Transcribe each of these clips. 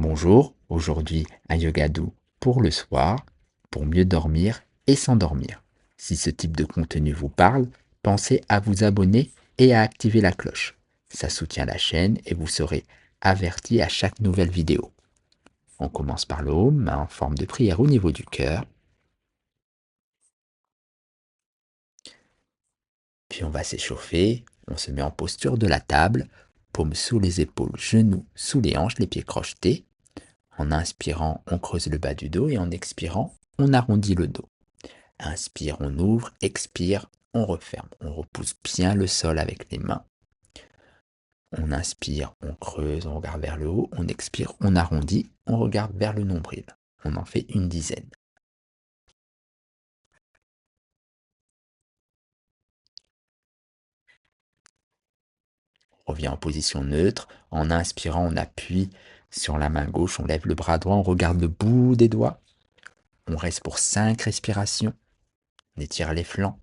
Bonjour, aujourd'hui un yoga doux pour le soir, pour mieux dormir et s'endormir. Si ce type de contenu vous parle, pensez à vous abonner et à activer la cloche. Ça soutient la chaîne et vous serez averti à chaque nouvelle vidéo. On commence par le haut, main en forme de prière au niveau du cœur. Puis on va s'échauffer, on se met en posture de la table, paumes sous les épaules, genoux sous les hanches, les pieds crochetés. En inspirant, on creuse le bas du dos et en expirant, on arrondit le dos. Inspire, on ouvre, expire, on referme. On repousse bien le sol avec les mains. On inspire, on creuse, on regarde vers le haut. On expire, on arrondit, on regarde vers le nombril. On en fait une dizaine. On revient en position neutre. En inspirant, on appuie sur la main gauche, on lève le bras droit, on regarde le bout des doigts. On reste pour 5 respirations. On étire les flancs.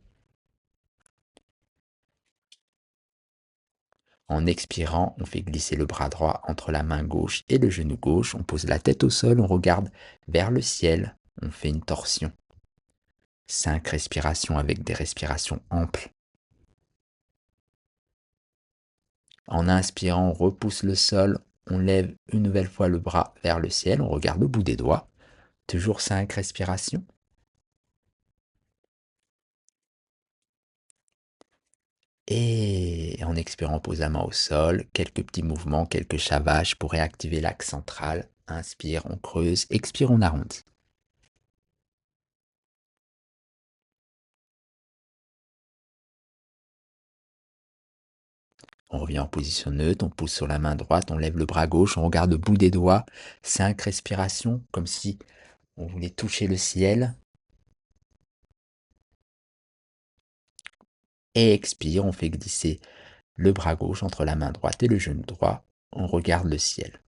En expirant, on fait glisser le bras droit entre la main gauche et le genou gauche. On pose la tête au sol, on regarde vers le ciel. On fait une torsion. 5 respirations avec des respirations amples. En inspirant, on repousse le sol. On lève une nouvelle fois le bras vers le ciel. On regarde au bout des doigts. Toujours 5 respirations. Et en expirant, on pose la main au sol. Quelques petits mouvements, quelques chavages pour réactiver l'axe central. Inspire, on creuse. Expire, on arrondit. On revient en position neutre, on pousse sur la main droite, on lève le bras gauche, on regarde le bout des doigts. 5 respirations, comme si on voulait toucher le ciel. Et expire, on fait glisser le bras gauche entre la main droite et le genou droit. On regarde le ciel.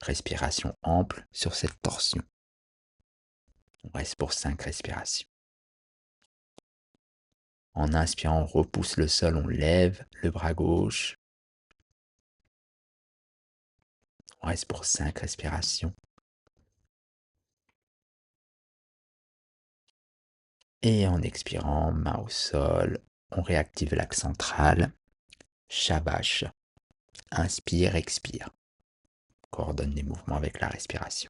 Respiration ample sur cette torsion. On reste pour 5 respirations. En inspirant, on repousse le sol, on lève le bras gauche. On reste pour 5 respirations. Et en expirant, main au sol, on réactive l'axe central. Shabash. Inspire, expire. Coordonne les mouvements avec la respiration.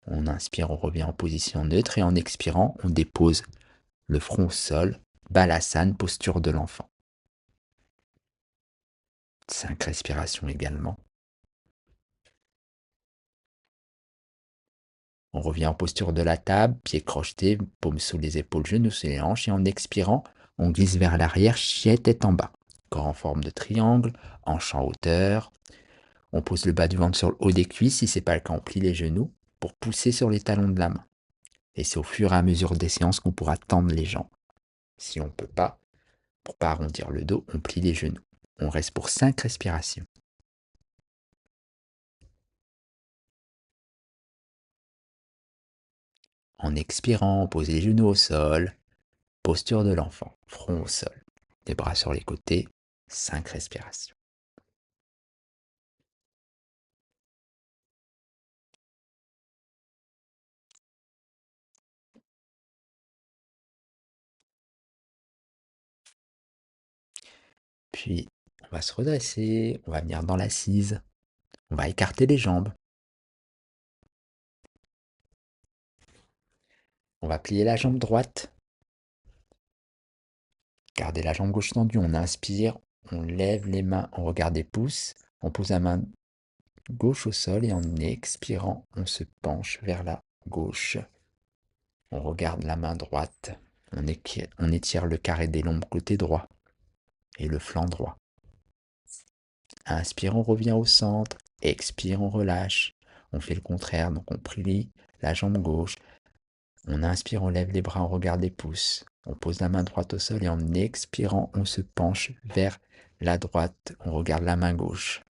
On inspire, on revient en position neutre et en expirant, on dépose le front au sol. Balasana, posture de l'enfant. 5 respirations également. On revient en posture de la table, pieds crochetés, paumes sous les épaules, genoux sous les hanches. Et en expirant, on glisse vers l'arrière, chien tête en bas. Corps en forme de triangle, hanche en hauteur. On pose le bas du ventre sur le haut des cuisses. Si ce n'est pas le cas, on plie les genoux pour pousser sur les talons de la main. Et c'est au fur et à mesure des séances qu'on pourra tendre les jambes. Si on ne peut pas, pour ne pas arrondir le dos, on plie les genoux. On reste pour 5 respirations. En expirant, on pose les genoux au sol. Posture de l'enfant, front au sol. Les bras sur les côtés. 5 respirations. Puis, on va se redresser. On va venir dans l'assise. On va écarter les jambes. On va plier la jambe droite. Garder la jambe gauche tendue. On inspire. On lève les mains. On regarde les pouces. On pose la main gauche au sol et en expirant, on se penche vers la gauche. On regarde la main droite. On étire le carré des lombes côté droit et le flanc droit. Inspire, on revient au centre. Expire, on relâche. On fait le contraire, donc on plie la jambe gauche. On inspire, on lève les bras, on regarde les pouces. On pose la main droite au sol et en expirant, on se penche vers la droite. On regarde la main gauche.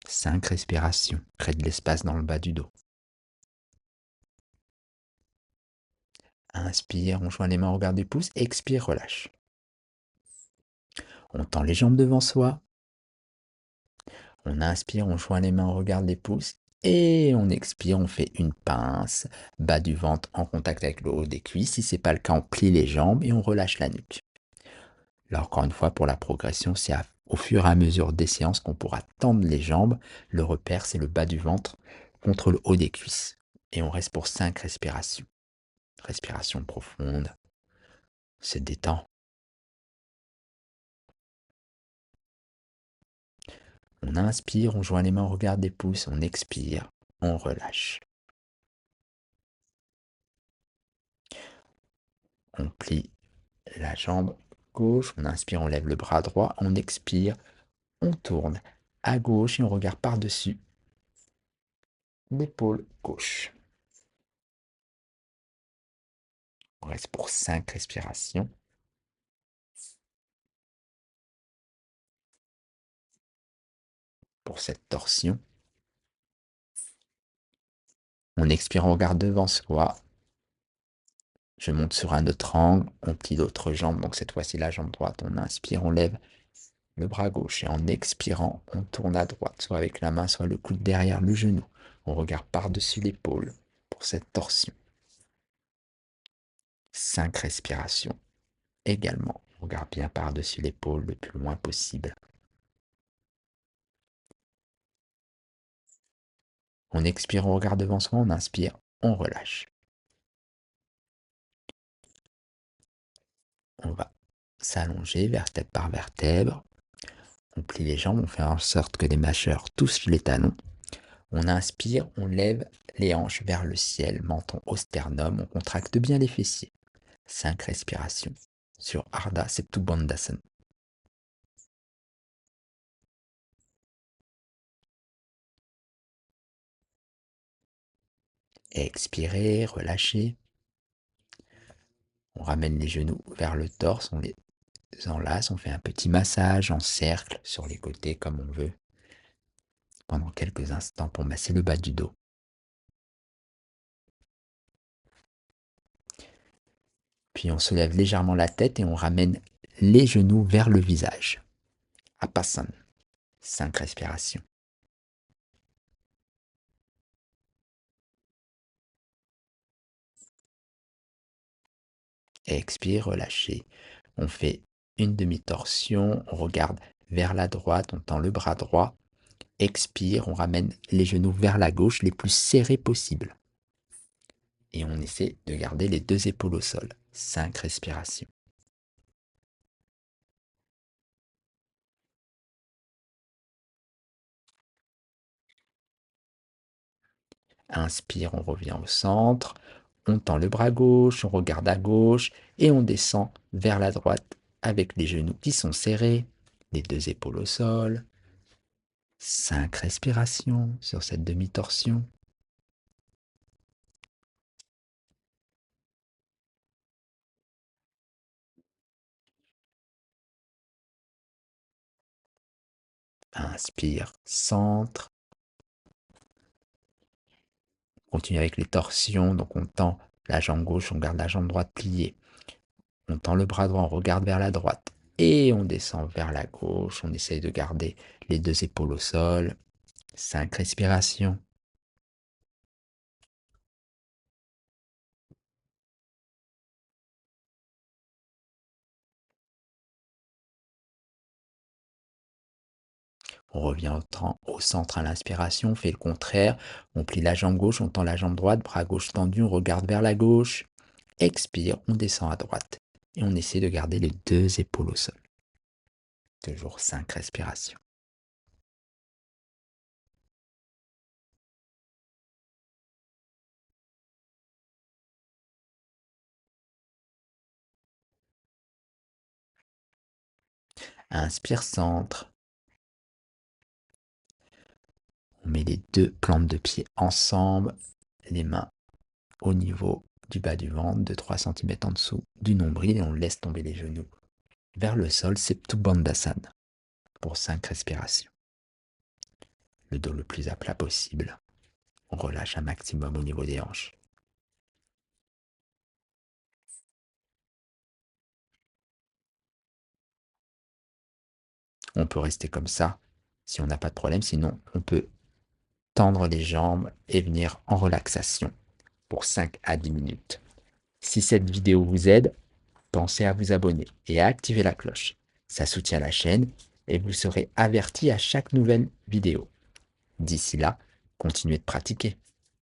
5 respirations. Crée de l'espace dans le bas du dos. Inspire, on joint les mains au regard du pouce. Expire, relâche. On tend les jambes devant soi. On inspire, on joint les mains, on regarde les pouces. Et on expire, on fait une pince, bas du ventre en contact avec le haut des cuisses. Si ce n'est pas le cas, on plie les jambes et on relâche la nuque. Là, encore une fois, pour la progression, c'est au fur et à mesure des séances qu'on pourra tendre les jambes. Le repère, c'est le bas du ventre contre le haut des cuisses. Et on reste pour 5 respirations. Respiration profonde. On se détend. On inspire, on joint les mains, on regarde les pouces. On expire, on relâche. On plie la jambe gauche. On inspire, on lève le bras droit. On expire, on tourne à gauche et on regarde par-dessus l'épaule gauche. On reste pour 5 respirations. Pour cette torsion. On expire, on regarde devant soi. Je monte sur un autre angle, on plie l'autre jambe, donc cette fois-ci la jambe droite. On inspire, on lève le bras gauche et en expirant, on tourne à droite, soit avec la main, soit le coude derrière le genou. On regarde par-dessus l'épaule pour cette torsion. 5 respirations également. On regarde bien par-dessus l'épaule le plus loin possible. On expire, on regarde devant soi, on inspire, on relâche. On va s'allonger vertèbre par vertèbre. On plie les jambes, on fait en sorte que les mâcheurs touchent les talons. On inspire, on lève les hanches vers le ciel, menton au sternum, on contracte bien les fessiers. 5 respirations sur Ardha Settubandhasana. Expirez, relâchez. On ramène les genoux vers le torse, on les enlace, on fait un petit massage en cercle sur les côtés comme on veut pendant quelques instants pour masser le bas du dos. Puis on soulève légèrement la tête et on ramène les genoux vers le visage. Apasana. 5 respirations. Expire, relâchez. On fait une demi-torsion, on regarde vers la droite, on tend le bras droit. Expire, on ramène les genoux vers la gauche, les plus serrés possible. Et on essaie de garder les 2 épaules au sol. 5 respirations. Inspire, on revient au centre. On tend le bras gauche, on regarde à gauche et on descend vers la droite avec les genoux qui sont serrés, les 2 épaules au sol. 5 respirations sur cette demi-torsion. Inspire, centre. Continue avec les torsions, donc on tend la jambe gauche, on garde la jambe droite pliée. On tend le bras droit, on regarde vers la droite. Et on descend vers la gauche, on essaye de garder les 2 épaules au sol. 5 respirations. On revient au centre à l'inspiration, on fait le contraire. On plie la jambe gauche, on tend la jambe droite, bras gauche tendu, on regarde vers la gauche. Expire, on descend à droite. Et on essaie de garder les 2 épaules au sol. Toujours 5 respirations. Inspire, centre. On met les 2 plantes de pied ensemble, les mains au niveau du bas du ventre, de 3 cm en dessous du nombril, et on laisse tomber les genoux vers le sol, Settubandhasana, pour 5 respirations. Le dos le plus à plat possible. On relâche un maximum au niveau des hanches. On peut rester comme ça si on n'a pas de problème. Sinon, on peut tendre les jambes et venir en relaxation pour 5 à 10 minutes. Si cette vidéo vous aide, pensez à vous abonner et à activer la cloche. Ça soutient la chaîne et vous serez averti à chaque nouvelle vidéo. D'ici là, continuez de pratiquer.